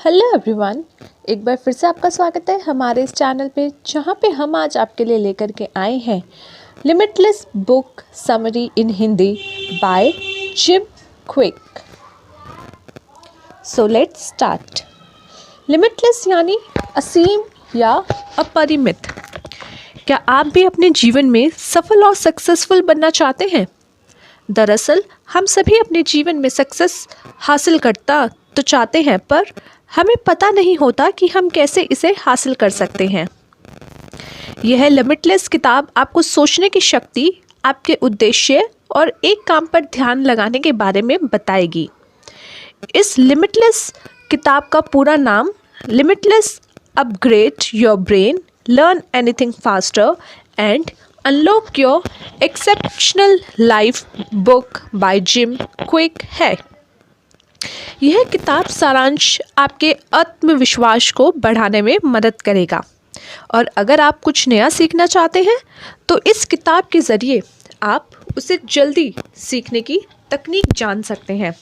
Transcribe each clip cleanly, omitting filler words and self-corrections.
Hello everyone, एक बार फिर से आपका स्वागत है हमारे इस चैनल पे, जहाँ पे हम आज आपके लिए लेकर के आए हैं limitless book summary in Hindi by Jim Kwik. So let's start. Limitless यानी असीम या अपरिमित। क्या आप भी अपने जीवन में सफल और सक्सेसफुल बनना चाहते हैं? दरअसल हम सभी अपने जीवन में सक्सेस हासिल करता तो चाहते हैं, पर हमें पता नहीं होता कि हम कैसे इसे हासिल कर सकते हैं। यह लिमिटलेस किताब आपको सोचने की शक्ति, आपके उद्देश्य और एक काम पर ध्यान लगाने के बारे में बताएगी। इस लिमिटलेस किताब का पूरा नाम limitless upgrade your brain, learn anything faster and unlock your exceptional life book by Jim quick है। यह किताब सारांश आपके आत्मविश्वास को बढ़ाने में मदद करेगा, और अगर आप कुछ नया सीखना चाहते हैं तो इस किताब के ज़रिए आप उसे जल्दी सीखने की तकनीक जान सकते हैं।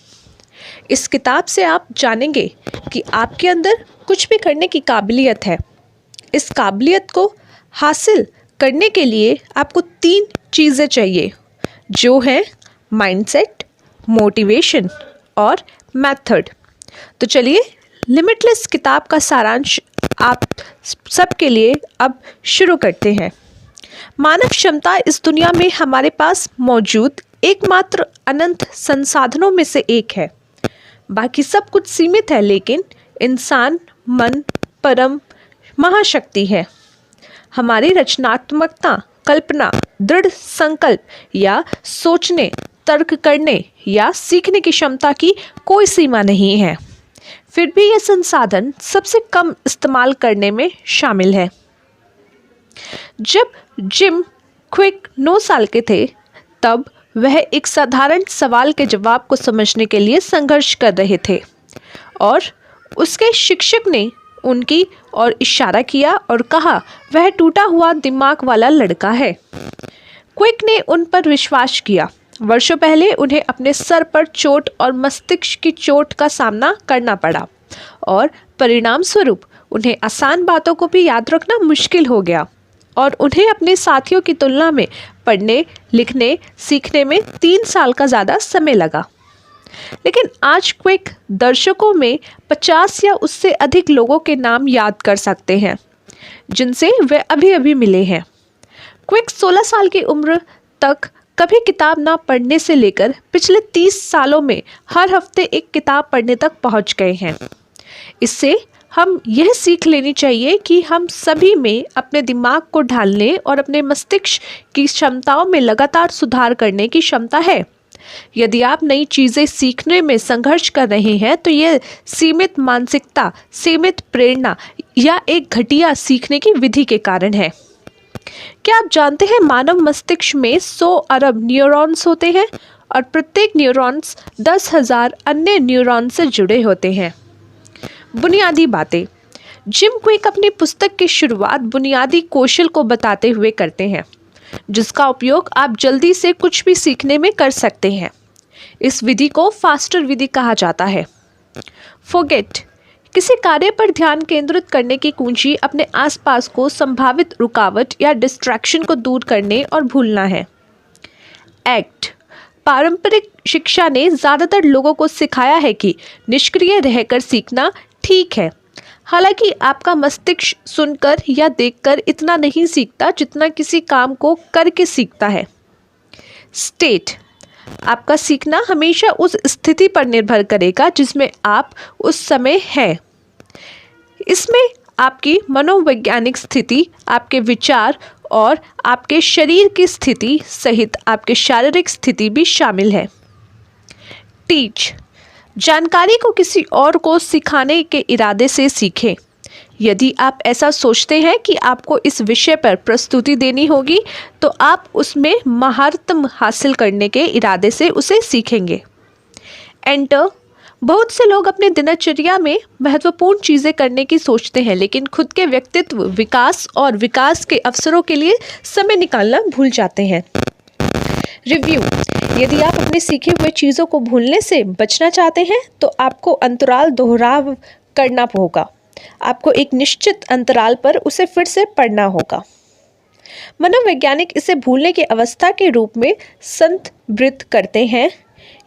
इस किताब से आप जानेंगे कि आपके अंदर कुछ भी करने की काबिलियत है। इस काबिलियत को हासिल करने के लिए आपको 3 चीज़ें चाहिए, जो है माइंडसेट, मोटिवेशन और मेथड। तो चलिए लिमिटलेस किताब का सारांश आप सबके लिए अब शुरू करते हैं। मानव क्षमता इस दुनिया में हमारे पास मौजूद एकमात्र अनंत संसाधनों में से एक है। बाकी सब कुछ सीमित है, लेकिन इंसान मन परम महाशक्ति है। हमारी रचनात्मकता, कल्पना, दृढ़ संकल्प या सोचने, तर्क करने या सीखने की क्षमता की कोई सीमा नहीं है। फिर भी यह संसाधन सबसे कम इस्तेमाल करने में शामिल है। जब जिम क्विक 9 साल के थे, तब वह एक साधारण सवाल के जवाब को समझने के लिए संघर्ष कर रहे थे, और उसके शिक्षक ने उनकी ओर इशारा किया और कहा, वह टूटा हुआ दिमाग वाला लड़का है। क्विक ने उन पर विश्वास किया। वर्षों पहले उन्हें अपने सर पर चोट और मस्तिष्क की चोट का सामना करना पड़ा, और परिणाम स्वरूप उन्हें आसान बातों को भी याद रखना मुश्किल हो गया, और उन्हें अपने साथियों की तुलना में पढ़ने, लिखने, सीखने में 3 साल का ज़्यादा समय लगा। लेकिन आज क्विक दर्शकों में 50 या उससे अधिक लोगों के नाम याद कर सकते हैं, जिनसे वे अभी अभी मिले हैं। क्विक 16 साल की उम्र तक कभी किताब ना पढ़ने से लेकर पिछले 30 सालों में हर हफ्ते एक किताब पढ़ने तक पहुंच गए हैं। इससे हम यह सीख लेनी चाहिए कि हम सभी में अपने दिमाग को ढालने और अपने मस्तिष्क की क्षमताओं में लगातार सुधार करने की क्षमता है। यदि आप नई चीज़ें सीखने में संघर्ष कर रहे हैं, तो यह सीमित मानसिकता, सीमित प्रेरणा या एक घटिया सीखने की विधि के कारण है। क्या आप जानते हैं मानव मस्तिष्क में 100 अरब न्यूरॉन्स होते हैं, और प्रत्येक न्यूरॉन्स 10,000 अन्य न्यूरॉन से जुड़े होते हैं। बुनियादी बातें। जिम क्विक अपनी पुस्तक की शुरुआत बुनियादी कौशल को बताते हुए करते हैं, जिसका उपयोग आप जल्दी से कुछ भी सीखने में कर सकते हैं। इस विधि को फास्टर विधि कहा जाता है। फॉरगेट। किसी कार्य पर ध्यान केंद्रित करने की कुंजी अपने आसपास को संभावित रुकावट या डिस्ट्रैक्शन को दूर करने और भूलना है। एक्ट। पारंपरिक शिक्षा ने ज़्यादातर लोगों को सिखाया है कि निष्क्रिय रहकर सीखना ठीक है। हालांकि आपका मस्तिष्क सुनकर या देखकर इतना नहीं सीखता जितना किसी काम को करके सीखता है। स्टेट। आपका सीखना हमेशा उस स्थिति पर निर्भर करेगा जिसमें आप उस समय हैं। इसमें आपकी मनोवैज्ञानिक स्थिति, आपके विचार और आपके शरीर की स्थिति सहित आपके शारीरिक स्थिति भी शामिल है। टीच। जानकारी को किसी और को सिखाने के इरादे से सीखें। यदि आप ऐसा सोचते हैं कि आपको इस विषय पर प्रस्तुति देनी होगी, तो आप उसमें महारत हासिल करने के इरादे से उसे सीखेंगे। एंटर। बहुत से लोग अपने दिनचर्या में महत्वपूर्ण चीज़ें करने की सोचते हैं, लेकिन खुद के व्यक्तित्व विकास और विकास के अवसरों के लिए समय निकालना भूल जाते हैं। रिव्यू। यदि आप अपने सीखे हुए चीज़ों को भूलने से बचना चाहते हैं, तो आपको अंतराल दोहराव करना होगा। आपको एक निश्चित अंतराल पर उसे फिर से पढ़ना होगा। मनोवैज्ञानिक इसे भूलने की अवस्था के रूप में संदर्भित करते हैं।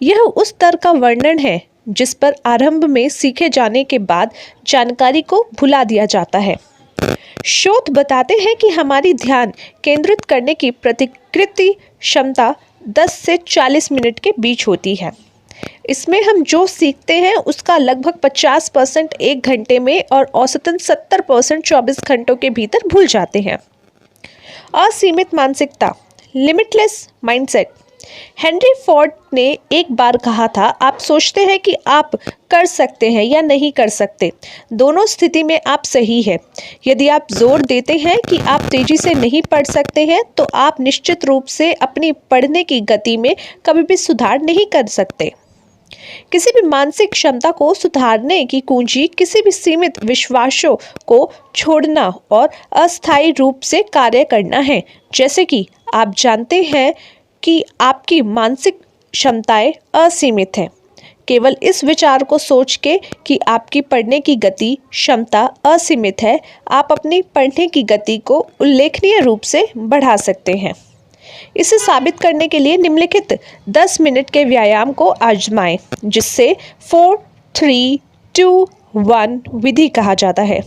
यह उस स्तर का वर्णन है जिस पर आरंभ में सीखे जाने के बाद जानकारी को भुला दिया जाता है। शोध बताते हैं कि हमारी ध्यान केंद्रित करने की प्रतिकृति क्षमता 10 से 40 मिनट के बीच होती है। इसमें हम जो सीखते हैं उसका लगभग 50% 1 घंटे में और औसतन 70% 24 घंटों के भीतर भूल जाते हैं। असीमित मानसिकता, लिमिटलेस माइंडसेट। हेनरी फोर्ड ने एक बार कहा था, आप सोचते हैं कि आप कर सकते हैं या नहीं कर सकते, दोनों स्थिति में आप सही है। यदि आप जोर देते हैं कि आप तेजी से नहीं पढ़ सकते हैं तो आप निश्चित रूप से अपनी पढ़ने की गति में कभी भी सुधार नहीं कर सकते। किसी भी मानसिक क्षमता को सुधारने की कुंजी किसी भी सीमित विश्वासों को छोड़ना और अस्थायी रूप से कार्य करना है। जैसे कि आप जानते हैं कि आपकी मानसिक क्षमताएं असीमित हैं। केवल इस विचार को सोच के कि आपकी पढ़ने की गति क्षमता असीमित है, आप अपनी पढ़ने की गति को उल्लेखनीय रूप से बढ़ा सकते हैं। इसे साबित करने के लिए निम्नलिखित 10 मिनट के व्यायाम को आजमाएं, जिससे 4, 3, 2, 1 विधि कहा जाता है।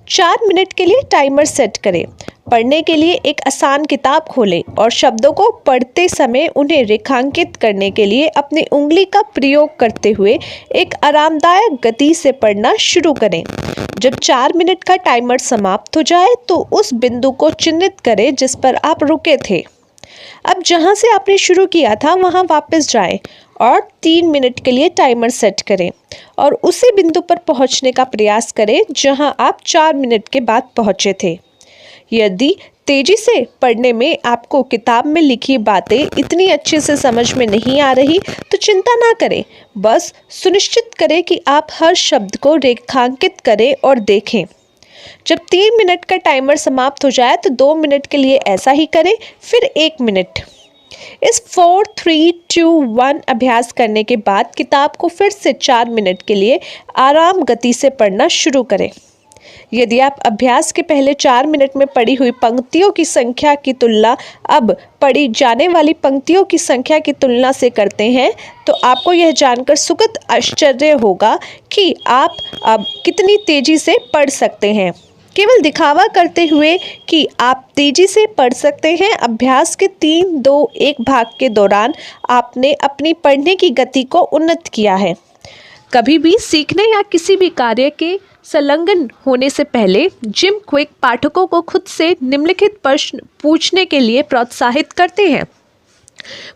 4 मिनट के लिए टाइमर सेट करें। पढ़ने के लिए एक आसान किताब खोलें और शब्दों को पढ़ते समय उन्हें रेखांकित करने के लिए अपनी उंगली का प्रयोग करते हुए एक आरामदायक गति से पढ़ना शुरू करें। जब 4 मिनट का टाइमर समाप्त हो जाए तो उस बिंदु को चिन्हित करें जिस पर आप रुके थे। अब जहां से आपने शुरू किया था वहां वापस जाएं और 3 मिनट के लिए टाइमर सेट करें और उसी बिंदु पर पहुंचने का प्रयास करें जहां आप 4 मिनट के बाद पहुंचे थे। यदि तेजी से पढ़ने में आपको किताब में लिखी बातें इतनी अच्छे से समझ में नहीं आ रही तो चिंता ना करें, बस सुनिश्चित करें कि आप हर शब्द को रेखांकित करें और देखें। जब 3 मिनट का टाइमर समाप्त हो जाए तो 2 मिनट के लिए ऐसा ही करें, फिर 1 मिनट। इस 4, 3, 2, 1 अभ्यास करने के बाद किताब को फिर से 4 मिनट के लिए आराम गति से पढ़ना शुरू करें। यदि आप अभ्यास के पहले 4 मिनट में पढ़ी हुई पंक्तियों की संख्या की तुलना अब पढ़ी जाने वाली पंक्तियों की संख्या की तुलना से करते हैं तो आपको यह जानकर सुखद आश्चर्य होगा कि आप अब कितनी तेजी से पढ़ सकते हैं। केवल दिखावा करते हुए कि आप तेजी से पढ़ सकते हैं, अभ्यास के 3, 2, 1 भाग के दौरान आपने अपनी पढ़ने की गति को उन्नत किया है। कभी भी सीखने या किसी भी कार्य के संलग्न होने से पहले जिम क्विक पाठकों को खुद से निम्नलिखित प्रश्न पूछने के लिए प्रोत्साहित करते हैं।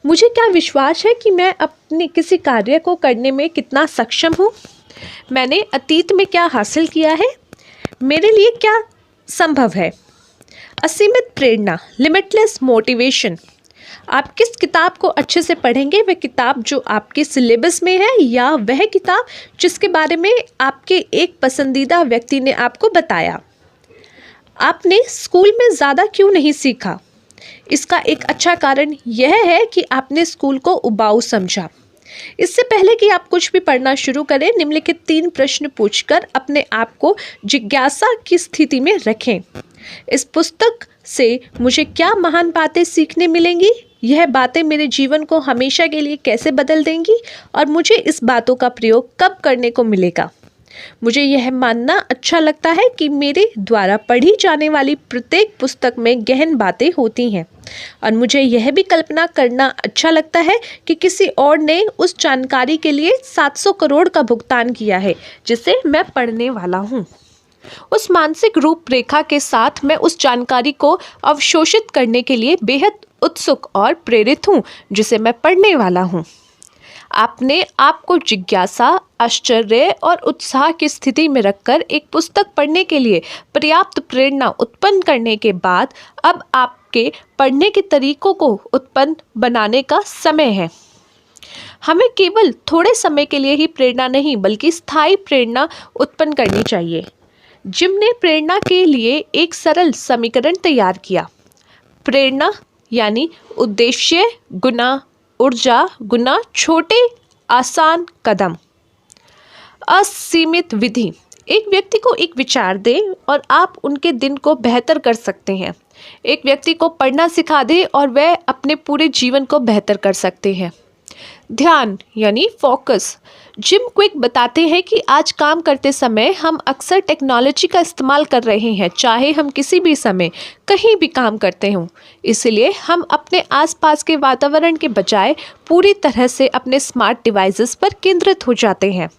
मुझे क्या विश्वास है कि मैं अपने किसी कार्य को करने में कितना सक्षम हूँ? मैंने अतीत में क्या हासिल किया है? मेरे लिए क्या संभव है? असीमित प्रेरणा, लिमिटलेस मोटिवेशन। आप किस किताब को अच्छे से पढ़ेंगे? वह किताब जो आपके सिलेबस में है या वह किताब जिसके बारे में आपके एक पसंदीदा व्यक्ति ने आपको बताया? आपने स्कूल में ज़्यादा क्यों नहीं सीखा? इसका एक अच्छा कारण यह है कि आपने स्कूल को उबाऊ समझा। इससे पहले कि आप कुछ भी पढ़ना शुरू करें, निम्नलिखित 3 प्रश्न पूछकर अपने आप को जिज्ञासा की स्थिति में रखें। इस पुस्तक से मुझे क्या महान बातें सीखने मिलेंगी? यह बातें मेरे जीवन को हमेशा के लिए कैसे बदल देंगी? और मुझे इस बातों का प्रयोग कब करने को मिलेगा? मुझे यह मानना अच्छा लगता है कि मेरे द्वारा पढ़ी जाने वाली प्रत्येक पुस्तक में गहन बातें होती हैं और मुझे यह भी कल्पना करना अच्छा लगता है कि किसी और ने उस जानकारी के लिए 700 करोड़ का भुगतान किया है जिसे मैं पढ़ने वाला हूँ। उस मानसिक रूपरेखा के साथ मैं उस जानकारी को अवशोषित करने के लिए बेहद उत्सुक और प्रेरित हूँ जिसे मैं पढ़ने वाला हूँ। आपने आपको जिज्ञासा, आश्चर्य और उत्साह की स्थिति में रखकर एक पुस्तक पढ़ने के लिए पर्याप्त प्रेरणा उत्पन्न करने के बाद अब आपके पढ़ने के तरीकों को उत्पन्न बनाने का समय है। हमें केवल थोड़े समय के लिए ही प्रेरणा नहीं बल्कि स्थायी प्रेरणा उत्पन्न करनी चाहिए। जिम ने प्रेरणा के लिए एक सरल समीकरण तैयार किया। प्रेरणा यानी उद्देश्य गुना ऊर्जा गुना छोटे आसान कदम। असीमित विधि, एक व्यक्ति को एक विचार दें और आप उनके दिन को बेहतर कर सकते हैं। एक व्यक्ति को पढ़ना सिखा दें और वह अपने पूरे जीवन को बेहतर कर सकते हैं। ध्यान यानी फोकस। जिम क्विक बताते हैं कि आज काम करते समय हम अक्सर टेक्नोलॉजी का इस्तेमाल कर रहे हैं, चाहे हम किसी भी समय कहीं भी काम करते हों। इसलिए हम अपने आसपास के वातावरण के बजाय पूरी तरह से अपने स्मार्ट डिवाइसेस पर केंद्रित हो जाते हैं।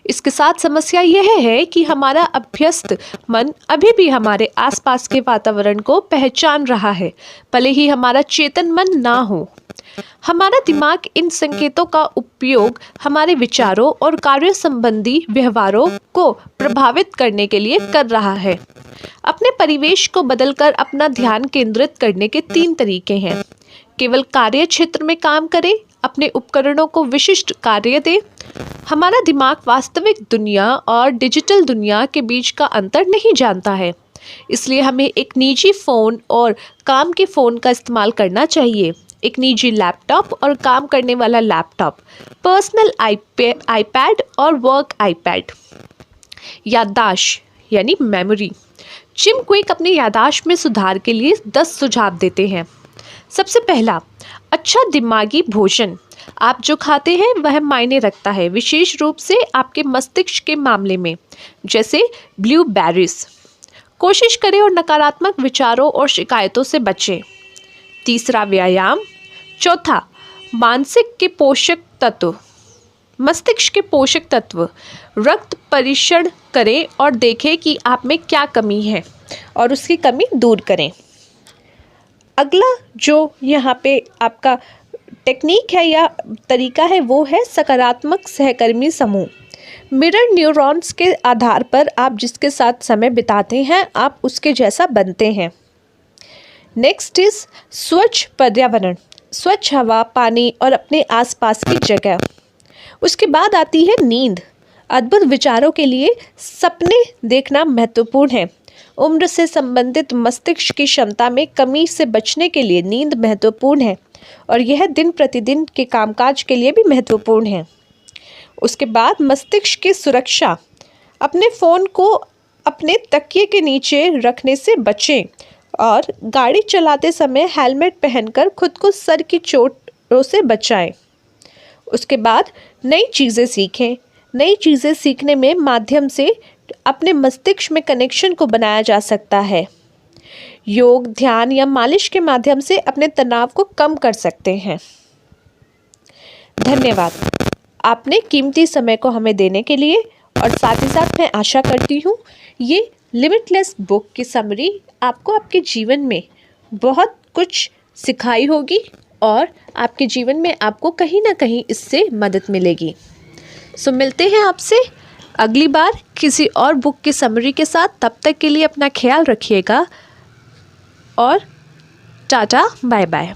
इसके साथ समस्या यह है कि हमारा अभ्यस्त मन अभी भी हमारे आसपास के वातावरण को पहचान रहा है, भले ही हमारा चेतन मन ना हो। हमारा दिमाग इन संकेतों का उपयोग हमारे विचारों और कार्य संबंधी व्यवहारों को प्रभावित करने के लिए कर रहा है। अपने परिवेश को बदलकर अपना ध्यान केंद्रित करने के 3 तरीके हैं। केवल कार्य क्षेत्र में काम करें, अपने उपकरणों को विशिष्ट कार्य दें। हमारा दिमाग वास्तविक दुनिया और डिजिटल दुनिया के बीच का अंतर नहीं जानता है, इसलिए हमें एक निजी फ़ोन और काम के फ़ोन का इस्तेमाल करना चाहिए। एक निजी लैपटॉप और काम करने वाला लैपटॉप, पर्सनल आईपैड और वर्क आईपैड। याददाश्त यानी मेमोरी। जिम क्विक अपनी याददाश्त में सुधार के लिए 10 सुझाव देते हैं। सबसे पहला, अच्छा दिमागी भोजन। आप जो खाते हैं वह मायने रखता है, विशेष रूप से आपके मस्तिष्क के मामले में, जैसे ब्लूबेरीज। कोशिश करें और नकारात्मक विचारों और शिकायतों से बचें। तीसरा, व्यायाम। चौथा, मानसिक के पोषक तत्व, मस्तिष्क के पोषक तत्व। रक्त परीक्षण करें और देखें कि आप में क्या कमी है और उसकी कमी दूर करें। अगला जो यहाँ पे आपका टेक्निक है या तरीका है वो है सकारात्मक सहकर्मी समूह। मिरर न्यूरॉन्स के आधार पर आप जिसके साथ समय बिताते हैं आप उसके जैसा बनते हैं। नेक्स्ट इज स्वच्छ पर्यावरण, स्वच्छ हवा, पानी और अपने आसपास की जगह। उसके बाद आती है नींद। अद्भुत विचारों के लिए सपने देखना महत्वपूर्ण है। उम्र से संबंधित मस्तिष्क की क्षमता में कमी से बचने के लिए नींद महत्वपूर्ण है और यह दिन प्रतिदिन के कामकाज के लिए भी महत्वपूर्ण है। उसके बाद मस्तिष्क की सुरक्षा। अपने फ़ोन को अपने तकिए के नीचे रखने से बचें और गाड़ी चलाते समय हेलमेट पहनकर खुद को सर की चोटों से बचाएं। उसके बाद नई चीज़ें सीखें। नई चीज़ें सीखने में माध्यम से अपने मस्तिष्क में कनेक्शन को बनाया जा सकता है। योग, ध्यान या मालिश के माध्यम से अपने तनाव को कम कर सकते हैं। धन्यवाद आपने कीमती समय को हमें देने के लिए, और साथ ही साथ मैं आशा करती हूँ ये लिमिटलेस बुक की समरी आपको आपके जीवन में बहुत कुछ सिखाई होगी और आपके जीवन में आपको कहीं ना कहीं इससे मदद मिलेगी। सो मिलते हैं आपसे अगली बार किसी और बुक की समरी के साथ। तब तक के लिए अपना ख्याल रखिएगा और टाटा बाय बाय।